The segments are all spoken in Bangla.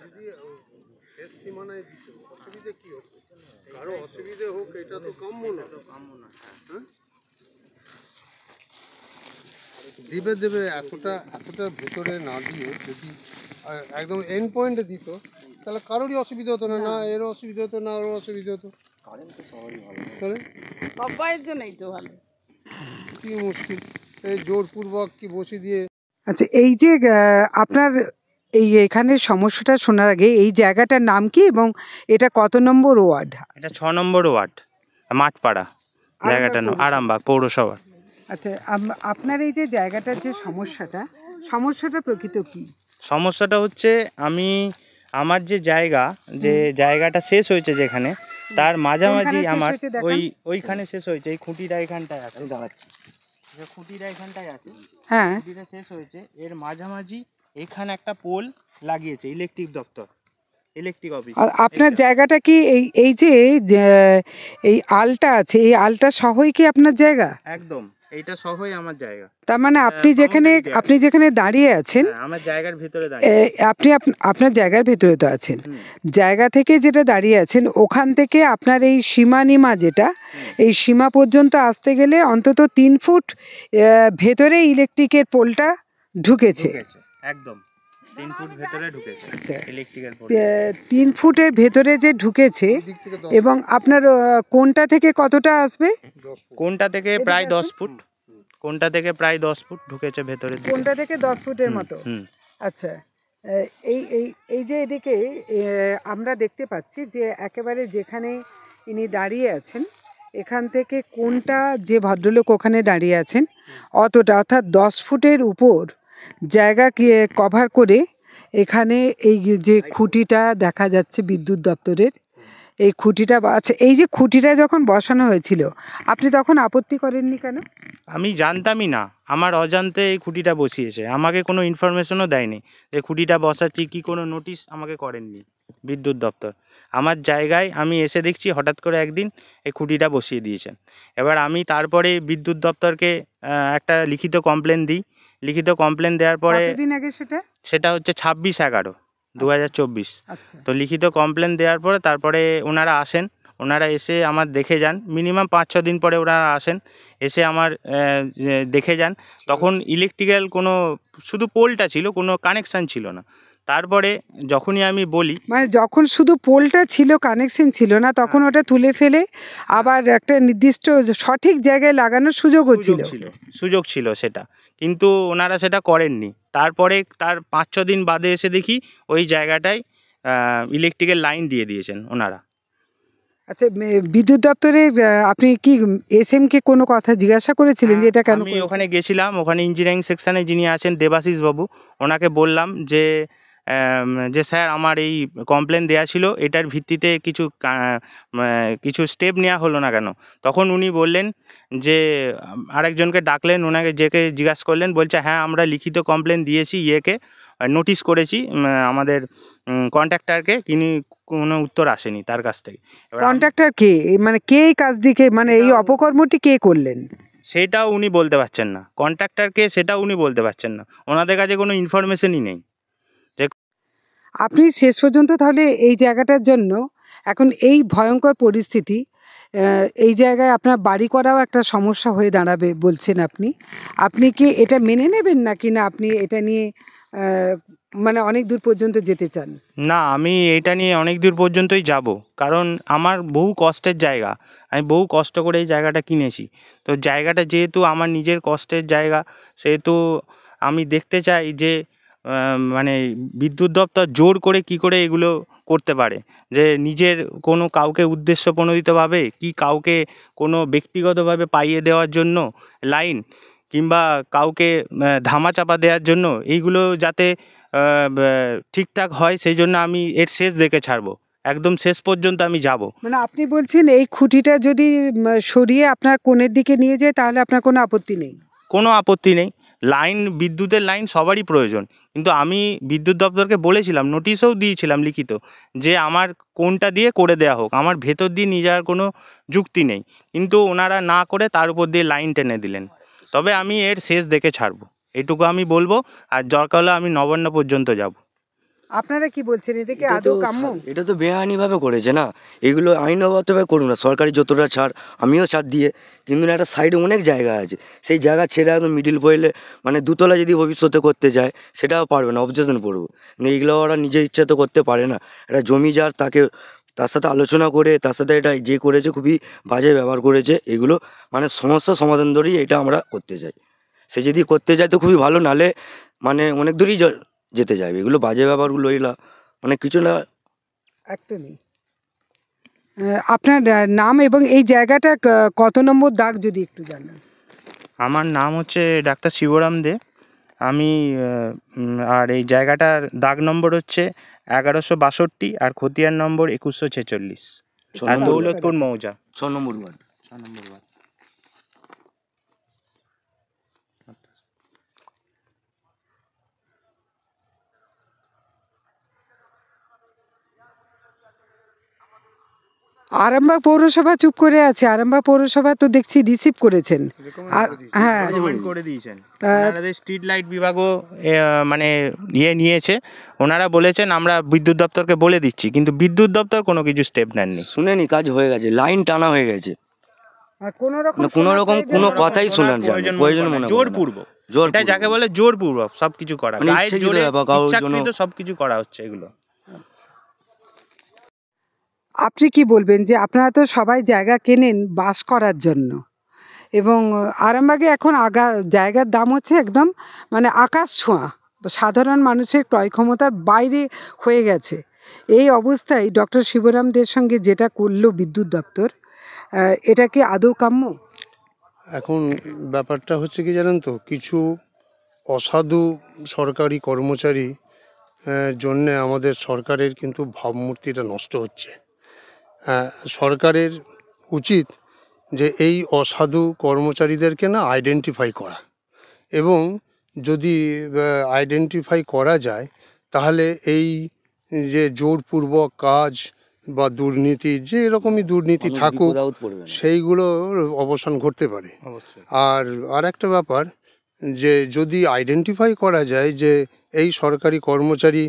যদি শেষ সীমানায় দিত অসুবিধা কি হতো? কারো অসুবিধে হোক এটা তো কাম্য না। হ্যাঁ, দেবে দেবে এতটা ভেতরে না দিয়ে যদি একদম এন্ড পয়েন্টে দিত তাহলে কারোরই অসুবিধা হতো না, না এর অসুবিধা হতো না ওর অসুবিধা হতো। কারেন্ট তো সবারই ভালো, তাহলে সবাইয়ের জন্যই তো ভালো। কি মুশকিল এই জোরপূর্বক কি বসে দিয়ে। আচ্ছা, এই যে আপনার এই এখানে সমস্যাটা শোনার আগে এই জায়গাটার নাম কি এবং এটা কত নম্বর ওয়ার্ড? এটা 6 নম্বর ওয়ার্ড, মাঠপাড়া জায়গাটার নাম, আরামবাগ পৌরসভা। আচ্ছা, আপনার এই যে জায়গাটার যে সমস্যাটা প্রকৃত কি? সমস্যাটা হচ্ছে আমার যে জায়গাটা শেষ হয়েছে যেখানে, তার মাঝামাঝি আমার ওইখানে শেষ হয়েছে, এই খুঁটিটা এখানটায় আছে, দাঁড়াচ্ছি খুঁটিটা এখানটায় আছে, হ্যাঁ খুঁটিটা শেষ হয়েছে, এর মাঝামাঝি এখানে একটা পোল লাগিয়েছে ইলেকট্রিক দপ্তর, ইলেকট্রিক অফিস। আপনার জায়গাটা কি এই যে এই আলটা আছে, এই আলটা সহই কি আপনার জায়গা? একদম, এইটা সহই আমার জায়গা। তার মানে আপনি যেখানে দাঁড়িয়ে আছেন, আমার জায়গার ভিতরে দাঁড়িয়ে আপনি আপনার জায়গার ভেতরে তো আছেন, জায়গা থেকে যেটা দাঁড়িয়ে আছেন ওখান থেকে আপনার এই সীমানিমা যেটা, এই সীমা পর্যন্ত আসতে গেলে অন্তত 3 ফুট ভেতরে ইলেকট্রিকের পোলটা ঢুকেছে। একদম 3 ফুট ভেতরে ঢুকেছে ইলেকট্রিক্যাল পোল। 3 ফুটের ভেতরে যে ঢুকেছে, এবং আপনার কোনটা থেকে কতটা আসবে? কোনটা থেকে প্রায় 10 ফুট, কোনটা থেকে প্রায় 10 ফুট ঢুকেছে ভেতরে, কোনটা থেকে 10 ফুটের মতো। আচ্ছা, এই যে এদিকে আমরা দেখতে পাচ্ছি যে একেবারে যেখানে ইনি দাঁড়িয়ে আছেন, এখান থেকে কোনটা যে ভদ্রলোক ওখানে দাঁড়িয়ে আছেন অতটা, অর্থাৎ 10 ফুটের উপর জায়গা কভার করে এখানে এই যে খুঁটিটা দেখা যাচ্ছে বিদ্যুৎ দপ্তরের, এই খুঁটিটা, আচ্ছা এই যে খুঁটিটা যখন বসানো হয়েছিল আপনি তখন আপত্তি করেননি কেন? আমি জানতামই না, আমার অজান্তে এই খুঁটিটা বসিয়েছে, আমাকে কোনো ইনফরমেশনও দেয়নি যে খুঁটিটা বসাচ্ছি, কি কোনো নোটিশ আমাকে করেননি বিদ্যুৎ দপ্তর। আমার জায়গায় আমি এসে দেখছি হঠাৎ করে একদিন এই খুঁটিটা বসিয়ে দিয়েছেন। এবার আমি তারপরে বিদ্যুৎ দপ্তরকে একটা লিখিত কমপ্লেন দিই, লিখিত কমপ্লেন দেওয়ার পরে, কতদিন আগে সেটা হচ্ছে 26/11/2024। তো লিখিত কমপ্লেন দেওয়ার পরে তারপরে ওনারা আসেন, ওনারা এসে আমার দেখে যান, মিনিমাম 5-6 দিন পরে ওনারা আসেন, এসে আমার দেখে যান। তখন ইলেকট্রিক্যাল কোনো শুধু পোলটা ছিল, কোনো কানেকশান ছিল না। তারপরে যখনই আমি বলি, মানে যখন শুধু পোলটা ছিল, কানেকশন ছিল না, তখন ওটা তুলে ফেলে আবার একটা নির্দিষ্ট সঠিক জায়গায় লাগানোর সুযোগ ছিল সেটা, কিন্তু ওনারা সেটা করেননি। তারপরে তার 5-6 দিন বাদে এসে দেখি ওই জায়গাটায় ইলেকট্রিক্যাল লাইন দিয়ে দিয়েছেন ওনারা। আচ্ছা, বিদ্যুৎ দপ্তরে আপনি কি এসএম কে কোনো কথা জিজ্ঞাসা করেছিলেন যে এটা কেন? আমি ওখানে গেছিলাম, ওখানে ইঞ্জিনিয়ারিং সেকশনে যিনি আছেন দেবাশিস বাবু, ওনাকে বললাম যে স্যার আমার এই কমপ্লেন দেওয়া ছিল, এটার ভিত্তিতে কিছু স্টেপ নেওয়া হলো না কেন? তখন উনি বললেন যে আরেকজনকে ডাকলেন, ওনাকে জিজ্ঞাসা করলেন, বলছে হ্যাঁ আমরা লিখিত কমপ্লেন দিয়েছি, নোটিশ করেছি আমাদের কন্ট্রাক্টরকে, কোনো উত্তর আসেনি তার কাছ থেকে। কন্ট্রাক্টর কে, মানে কে এই কাজটিকে, মানে এই অপকর্মটি কে করলেন সেটাও উনি বলতে পারছেন না, কন্ট্রাক্টরকে সেটাও উনি বলতে পারছেন না, ওনাদের কাছে কোনো ইনফরমেশনই নেই। আপনি শেষ পর্যন্ত তাহলে এই জায়গাটার জন্য এখন এই ভয়ঙ্কর পরিস্থিতি, এই জায়গায় আপনার বাড়ি করাও একটা সমস্যা হয়ে দাঁড়াবে বলছেন আপনি কি এটা মেনে নেবেন নাকি না আপনি এটা নিয়ে মানে অনেক দূর পর্যন্ত যেতে চান? না, আমি এটা নিয়ে অনেক দূর পর্যন্তই যাব, কারণ আমার বহু কষ্টের জায়গা, আমি বহু কষ্ট করে এই জায়গাটা কিনেছি। তো জায়গাটা যেহেতু আমার নিজের কষ্টের জায়গা, সেহেতু আমি দেখতে চাই যে মানে বিদ্যুৎ দপ্তর জোর করে কি করে এগুলো করতে পারে, যে নিজের কোনো কাউকে উদ্দেশ্য প্রণোদিতভাবে কি কাউকে কোনো ব্যক্তিগতভাবে পাইয়ে দেওয়ার জন্য লাইন, কিংবা কাউকে ধামাচাপা দেওয়ার জন্য, এইগুলো যাতে ঠিকঠাক হয়, সেই জন্য আমি এর শেষ দেখে ছাড়বো, একদম শেষ পর্যন্ত আমি যাব। মানে আপনি বলছেন এই খুঁটিটা যদি সরিয়ে আপনার কোণের দিকে নিয়ে যায় তাহলে আপনার কোনো আপত্তি নেই? কোনো আপত্তি নেই, লাইন, বিদ্যুতের লাইন সবারই প্রয়োজন, কিন্তু আমি বিদ্যুৎ দপ্তরকে বলেছিলাম, নোটিশও দিয়েছিলাম লিখিত, যে আমার কোনটা দিয়ে করে দেওয়া হোক, আমার ভেতর দিয়ে নিয়ে যাওয়ার কোনো যুক্তি নেই, কিন্তু ওনারা না করে তার উপর দিয়ে লাইন টেনে দিলেন। তবে আমি এর শেষ দেখে ছাড়বো, এটুকু আমি বলবো। আর দরকার হলে আমি নবান্ন পর্যন্ত যাব। আপনারা কি বলছেন, এটা কি আদৌ কাম্য? এটা তো বেআইনিভাবে করেছে না, এগুলো আইনগতভাবে করুন না, সরকারি যতটা ছাড় আমিও ছাড় দিয়ে, কিন্তু না একটা সাইডে অনেক জায়গা আছে, সেই জায়গা ছেড়ে একদম মিডিল পয়েলে মানে দুতলা যদি ভবিষ্যতে করতে যায় সেটাও পারবে না, অবজেকশন পড়বো। কিন্তু এইগুলো ওরা নিজের ইচ্ছা তো করতে পারে না, এটা জমি যার তার সাথে আলোচনা করে, তার সাথে এটা যে করেছে খুবই বাজে ব্যবহার করেছে, এগুলো মানে সমস্যা সমাধান ধরেই এটা আমরা করতে চাই। সে যদি করতে যায় তো খুবই ভালো, নালে মানে অনেক দূরই যেতে যাবে, এগুলো বাজে ব্যাপারগুলো এগুলা অনেক কিছু না। একদমই। আপনার নাম এবং এই জায়গাটা কত নম্বর দাগ যদি একটু জানান। আমার নাম হচ্ছে ডাক্তার শিবরাম দে। আমি আর এই জায়গাটার দাগ নম্বর হচ্ছে 1162 আর খতিয়ান নম্বর 2146 আর দৌলতপুর মৌজা 6 নম্বর ওয়ার্ড। 6 নম্বর ওয়ার্ড। আরামবাগ পৌরসভা চুপ করে আছে, আরামবাগ পৌরসভা তো দেখছি রিসিভ করেছেন। আর হ্যাঁ, রেকমেন্ড করে দিয়েছেন ওনাদের স্ট্রিট লাইট বিভাগও মানে নিয়েছে। ওনারা বলেছেন আমরা বিদ্যুৎ দপ্তরকে বলে দিচ্ছি, কিন্তু বিদ্যুৎ দপ্তর কোনো কিছু স্টেপ নেননি। শুনেনি, কাজ হয়ে গেছে, লাইন টানা হয়ে গেছে, আর কোনো রকম কোনো কথাই শোনার প্রয়োজন মনে হয় জোরপূর্বক, এটা যাকে বলে জোরপূর্বক সবকিছু করা, মানে গায়ের ইচ্ছাকৃত জোরে ব্যাপার, কারোর জন্য ইচ্ছাকৃত সবকিছু করা হচ্ছে এগুলো। আপনি কি বলবেন যে আপনারা তো সবাই জায়গা কেনেন বাস করার জন্য, এবং আরামবাগে এখন জায়গার দাম হচ্ছে একদম মানে আকাশ ছোঁয়া, সাধারণ মানুষের ক্রয় ক্ষমতার বাইরে হয়ে গেছে। এই অবস্থায় ডক্টর শিবরাম দের সঙ্গে যেটা করলো বিদ্যুৎ দপ্তর, এটা কি আদৌ কাম্য? এখন ব্যাপারটা হচ্ছে কি জানেন তো, কিছু অসাধু সরকারি কর্মচারী জন্যে আমাদের সরকারের কিন্তু ভাবমূর্তিটা নষ্ট হচ্ছে। সরকারের উচিত যে এই অসাধু কর্মচারীদেরকে না আইডেন্টিফাই করা, এবং যদি আইডেন্টিফাই করা যায় তাহলে এই যে জোরপূর্বক কাজ বা দুর্নীতি, যে এরকমই দুর্নীতি থাকুক, সেইগুলোর অবসান ঘটতে পারে। আর একটা ব্যাপার, যে যদি আইডেন্টিফাই করা যায় যে এই সরকারি কর্মচারী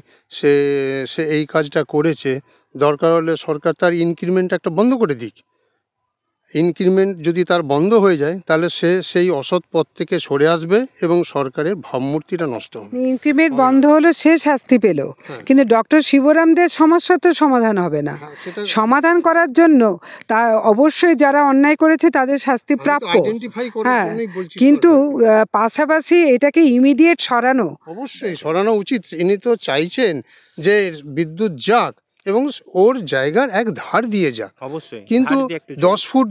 সে এই কাজটা করেছে, দরকার হলে সরকার তার ইনক্রিমেন্ট একটা বন্ধ করে দিক। ইনক্রিমেন্ট যদি তার বন্ধ হয়ে যায় তাহলে সে সেই অসৎ পথ থেকে সরে আসবে এবং সরকারের ভাবমূর্তিটা নষ্ট হবে। ইনক্রিমেন্ট বন্ধ হলো, সে শাস্তি পেল, কিন্তু ডক্টর শিবরাম দের সমস্যা তো সমাধান হবে না। সমাধান করার জন্য তা অবশ্যই যারা অন্যায় করেছে তাদের শাস্তি প্রাপ্য, হ্যাঁ, কিন্তু পাশাপাশি এটাকে ইমিডিয়েট সরানো, অবশ্যই সরানো উচিত। ইনি তো চাইছেন যে বিদ্যুৎ যাক এবং ওর জায়গার এক ধার দিয়ে যাক, অবশ্যই, কিন্তু 10 ফুট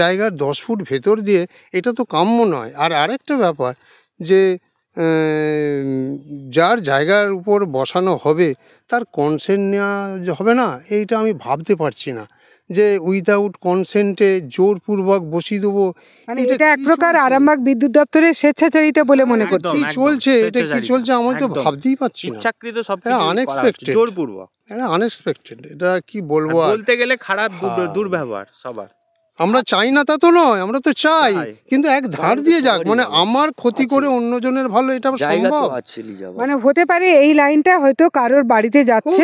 জায়গার 10 ফুট ভেতর দিয়ে এটা তো কাম্য নয়। আর আরেকটা ব্যাপার, যে যার জায়গার উপর বসানো হবে তার কনসেন্ট নেওয়া হবে না, এইটা আমি ভাবতে পারছি না যে উইদাউট কনসেন্টে জোরপূর্বক বসিয়ে দেবো। মানে এটা এক প্রকার আরামবাগ বিদ্যুৎ দপ্তরের স্বেচ্ছাচারিতা বলে মনে করছি। কি চলছে, এটা কি চলছে আমি তো ভাবতেই পারছি না। ইচ্ছাকৃত সবকিছু আনএক্সপেক্টেড, জোরপূর্বক, এটা আনএক্সপেক্টেড, এটা কি বলবো, বলতে গেলে খারাপ দুর্ব্যবহার সবার। আমরা চাই না তা তো নয়, আমরা তো চাই, কিন্তু এক ধার দিয়ে যাক, মানে আমার ক্ষতি করে অন্যজনের ভালো, এটা সম্ভব? মানে হতে পারে এই লাইনটা হয়তো কারোর বাড়িতে যাচ্ছে,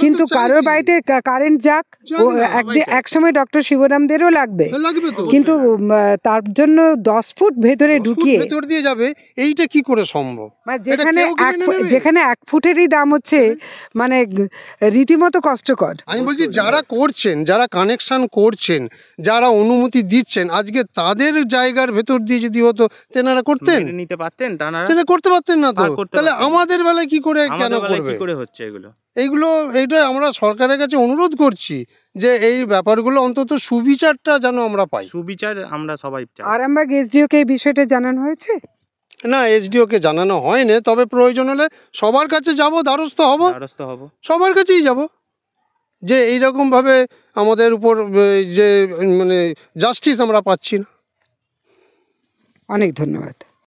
কিন্তু কারোর বাড়িতে কারেন্ট যাক, এক সময় ডক্টর শিবরাম দেরও লাগবে, কিন্তু তার জন্য 10 ফুট ভেতরে ঢুকিয়ে ভেতর দিয়ে যাবে, এইটা কি করে সম্ভব? যেখানে 1 ফুটেরই দাম হচ্ছে মানে রীতিমতো কষ্টকর। আমি বলছি যারা করছেন, যারা কানেকশন করছেন, যারা অনুমতি দিচ্ছেন, আজকে তাদের জায়গার ভেতর দিয়ে যদি হতো তেনারা করতেন, নিতে পারতেন, সেটা করতে পারতেন না তো, তাহলে আমাদের বেলায় কি করে কেন করবে? কি করে হচ্ছে এইটা আমরা সরকারের কাছে অনুরোধ করছি যে এই ব্যাপারগুলো অন্তত সুবিচারটা যেন আমরা পাই। সুবিচার আমরা সবাই চাই। আরামবাগ এসডিও কে এই বিষয়টা জানানো হয়েছে? না, এসডিও কে জানানো হয়নি, তবে প্রয়োজন হলে সবার কাছে যাব, দ্বারস্থ হব, সবার কাছেই যাব, যে এইরকমভাবে আমাদের উপর যে মানে জাস্টিস আমরা পাচ্ছি না। অনেক ধন্যবাদ।